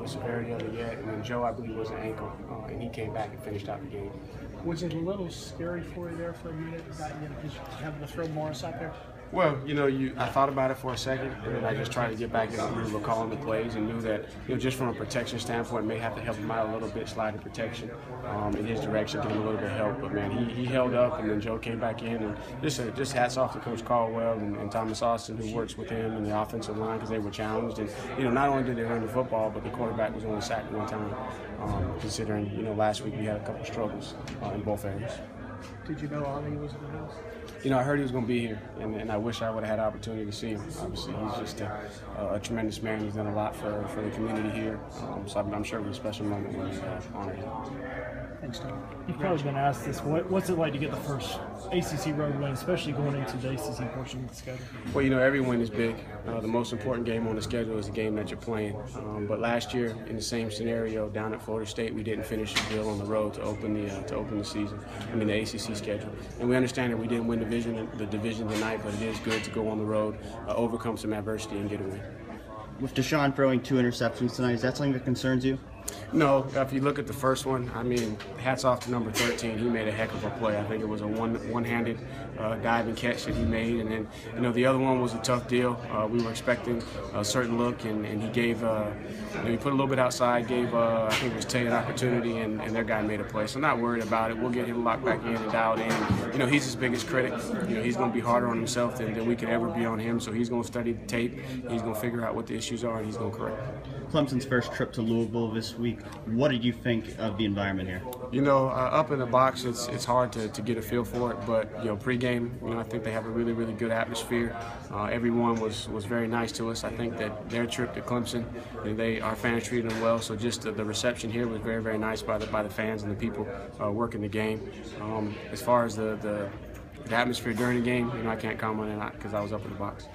the severity of it yet. And then Joe, I believe, was an ankle, and he came back and finished out the game. Was it a little scary for you there for a minute, just having to throw Morris out there? Well, I thought about it for a second, and then I just tried to get back in the groove of calling the plays, and knew that, just from a protection standpoint, may have to help him out a little bit, slide in protection in his direction, give him a little bit of help. But man, he held up, and then Joe came back in, and just hats off to Coach Caldwell and Thomas Austin, who works with him in the offensive line, because they were challenged, and not only did they run the football, but the quarterback was only sacked one time. Considering last week we had a couple of struggles in both areas. Did you know Ali was in the house? I heard he was going to be here, and I wish I would have had the opportunity to see him. Obviously, he's just a tremendous man. He's done a lot for the community here, so I'm sure it was a special moment when we honored him. Thanks, Tom. You've probably been asked this. What's it like to get the first ACC road win, especially going into the ACC portion of the schedule? Well, every win is big. The most important game on the schedule is the game that you're playing. But last year, in the same scenario down at Florida State, we didn't finish the deal on the road to open the season. The ACC schedule. And we understand that we didn't win the division tonight, but it is good to go on the road, overcome some adversity, and get a win. With Deshaun throwing 2 interceptions tonight, is that something that concerns you? No, if you look at the first one, hats off to number 13. He made a heck of a play. I think it was a one-handed dive and catch that he made. And then, the other one was a tough deal. We were expecting a certain look, and he gave, he put a little bit outside, gave, I think it was Tay an opportunity, and their guy made a play. So not worried about it. We'll get him locked back in and dialed in. He's his biggest critic. He's going to be harder on himself than we could ever be on him. So he's going to study the tape. He's going to figure out what the issues are, and he's going to correct them. Clemson's first trip to Louisville this week. What did you think of the environment here? Up in the box, it's hard to get a feel for it. But pregame, I think they have a really, really good atmosphere. Everyone was very nice to us. I think that their trip to Clemson, our fans treated them well. So just the reception here was very, very nice by the fans and the people working the game. As far as the atmosphere during the game, I can't comment on that because I was up in the box.